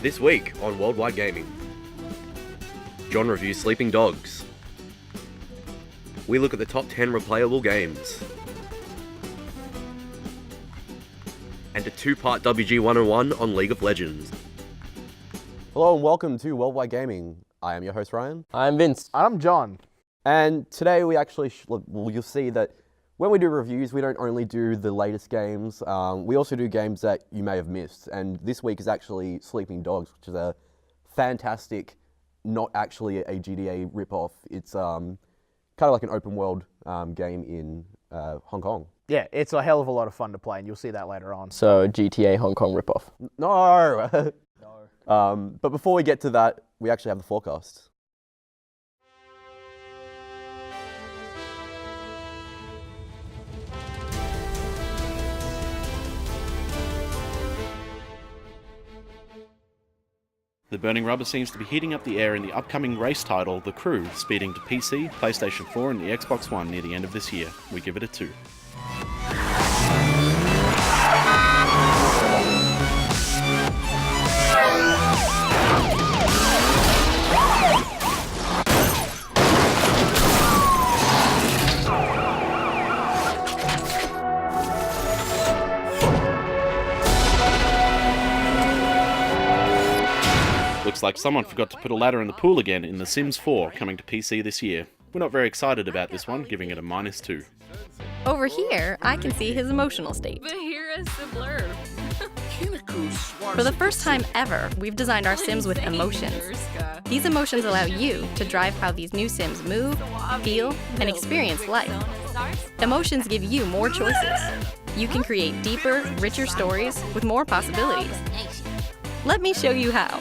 This week on Worldwide Gaming. John reviews Sleeping Dogs. We look at the top 10 replayable games. And a two-part WG 101 on League of Legends. Hello and welcome to Worldwide Gaming. I am your host Ryan. I'm Vince. I'm John. And today we actually, you'll see that when we do reviews, we don't only do the latest games, we also do games that you may have missed. And this week is actually Sleeping Dogs, which is a fantastic, not actually a GTA ripoff. It's kind of like an open world game in Hong Kong. Yeah, it's a hell of a lot of fun to play, and you'll see that later on. So, GTA Hong Kong ripoff. No! No. But before we get to that, we actually have the forecast. The burning rubber seems to be heating up the air in the upcoming race title, The Crew, speeding to PC, PlayStation 4 and the Xbox One near the end of this year. We give it a 2. Looks like someone forgot to put a ladder in the pool again in The Sims 4, coming to PC this year. We're not very excited about this one, giving it a -2. Over here, I can see his emotional state. But here is the blurb. For the first time ever, we've designed our Sims with emotions. These emotions allow you to drive how these new Sims move, feel, and experience life. Emotions give you more choices. You can create deeper, richer stories with more possibilities. Let me show you how.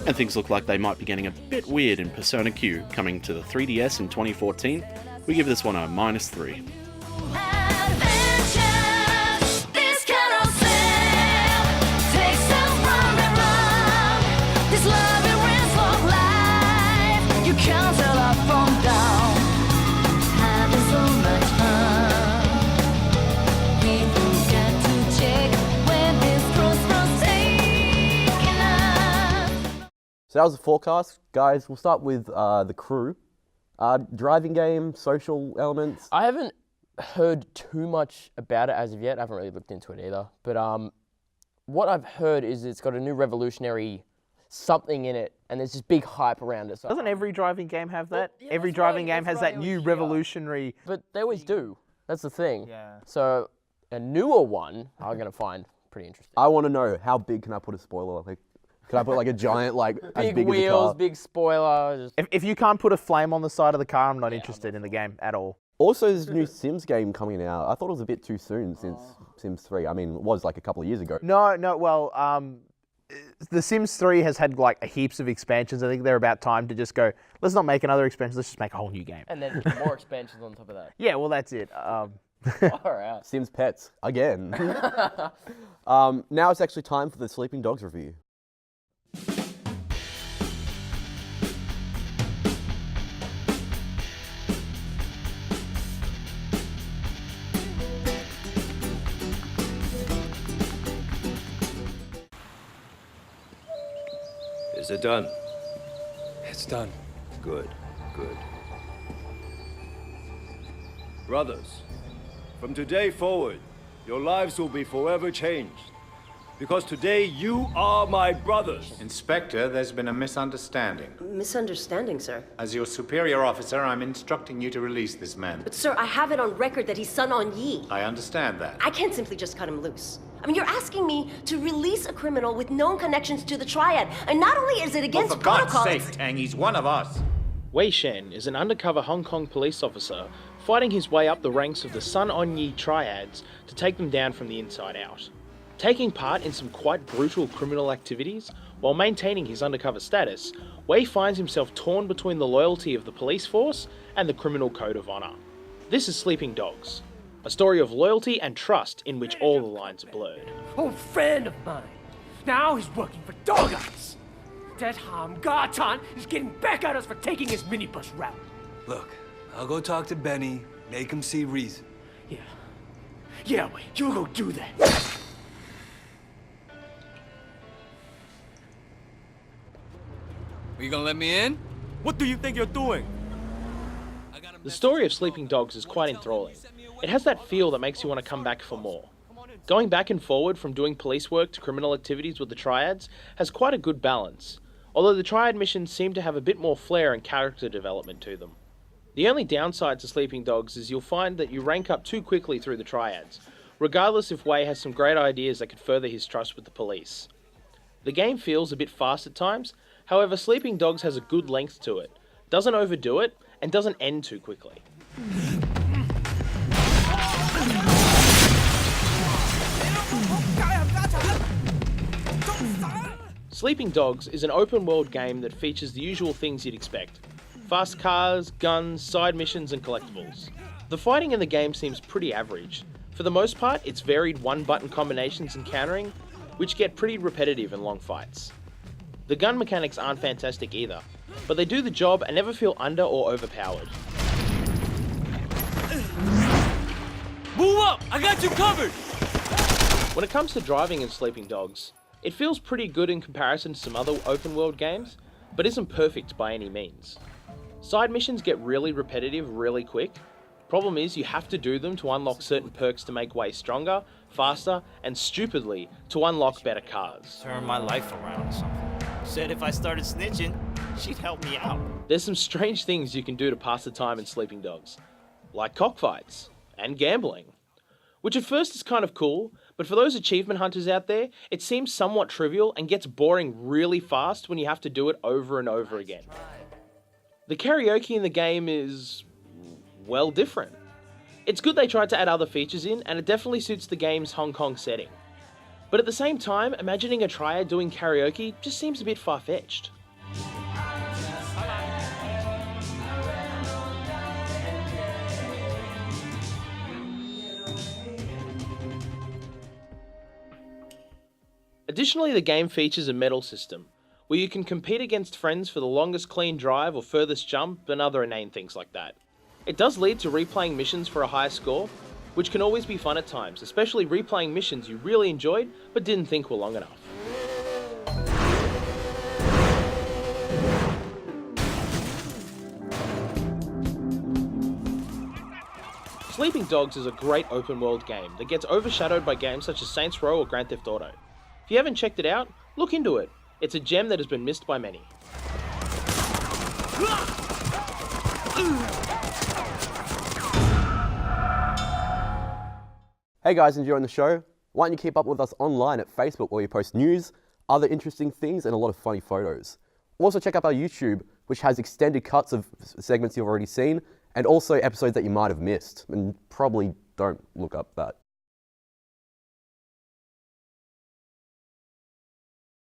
And things look like they might be getting a bit weird in Persona Q, coming to the 3DS in 2014. We give this one a -3. So that was the forecast. Guys, we'll start with The Crew. Driving game, social elements. I haven't heard too much about it as of yet. I haven't really looked into it either. But what I've heard is it's got a new revolutionary something in it, and there's this big hype around it. So Doesn't every driving game have that? Yeah, every that's driving right, game that's has right, that it new was revolutionary... But they always do. That's the thing. Yeah. So a newer one, I'm going to find pretty interesting. I want to know, how big can I put a spoiler? Like, can I put like a giant, like, as Big big wheels, as a car? big spoiler. Just... If you can't put a flame on the side of the car, I'm not interested in the game at all. Also, there's a new Sims game coming out. I thought it was a bit too soon since Sims 3. I mean, it was like a couple of years ago. No, well, The Sims 3 has had like heaps of expansions. I think they're about time to just go, let's not make another expansion, let's just make a whole new game. And then more expansions on top of that. Yeah, well, that's it. Alright. Sims Pets, again. Now it's actually time for the Sleeping Dogs review. Is it done? It's done. Good, good. Brothers, from today forward, your lives will be forever changed. Because today you are my brothers. Inspector, there's been a misunderstanding. Misunderstanding, sir? As your superior officer, I'm instructing you to release this man. But sir, I have it on record that he's Sun On Yi. I understand that. I can't simply just cut him loose. I mean, you're asking me to release a criminal with known connections to the Triad, and not only is it against For protocol... God's sake, Tang, he's one of us. Wei Shen is an undercover Hong Kong police officer fighting his way up the ranks of the Sun On Yi triads to take them down from the inside out. Taking part in some quite brutal criminal activities, while maintaining his undercover status, Wei finds himself torn between the loyalty of the police force and the criminal code of honor. This is Sleeping Dogs, a story of loyalty and trust in which all the lines are blurred. Old friend of mine. Now he's working for Dog Eyes. That Ham Garton is getting back at us for taking his minibus route. Look, I'll go talk to Benny, make him see reason. Yeah, wait, you go do that. Are you gonna let me in? What do you think you're doing? The story of Sleeping Dogs is quite enthralling. It has that feel that makes you want to come back for more. Going back and forward from doing police work to criminal activities with the Triads has quite a good balance, although the Triad missions seem to have a bit more flair and character development to them. The only downside to Sleeping Dogs is you'll find that you rank up too quickly through the Triads, regardless if Wei has some great ideas that could further his trust with the police. The game feels a bit fast at times, however Sleeping Dogs has a good length to it, doesn't overdo it, and doesn't end too quickly. Sleeping Dogs is an open world game that features the usual things you'd expect. Fast cars, guns, side missions and collectibles. The fighting in the game seems pretty average. For the most part, it's varied one-button combinations and countering, which get pretty repetitive in long fights. The gun mechanics aren't fantastic either, but they do the job and never feel under or overpowered. Move up! I got you covered! When it comes to driving in Sleeping Dogs, it feels pretty good in comparison to some other open world games, but isn't perfect by any means. Side missions get really repetitive really quick. Problem is you have to do them to unlock certain perks to make Wei stronger, faster, and stupidly to unlock better cars. Turn my life around or something. Said if I started snitching, she'd help me out. There's some strange things you can do to pass the time in Sleeping Dogs, like cockfights and gambling, which at first is kind of cool, but for those achievement hunters out there, it seems somewhat trivial and gets boring really fast when you have to do it over and over again. The karaoke in the game is, well, different. It's good they tried to add other features in, and it definitely suits the game's Hong Kong setting. But at the same time, imagining a Triad doing karaoke just seems a bit far-fetched. Additionally, the game features a medal system, where you can compete against friends for the longest clean drive or furthest jump and other inane things like that. It does lead to replaying missions for a higher score, which can always be fun at times, especially replaying missions you really enjoyed but didn't think were long enough. Sleeping Dogs is a great open world game that gets overshadowed by games such as Saints Row or Grand Theft Auto. If you haven't checked it out, look into it. It's a gem that has been missed by many. Hey guys, enjoying the show? Why don't you keep up with us online at Facebook, where we post news, other interesting things, and a lot of funny photos. Also check out our YouTube, which has extended cuts of segments you've already seen, and also episodes that you might have missed, and probably don't look up that.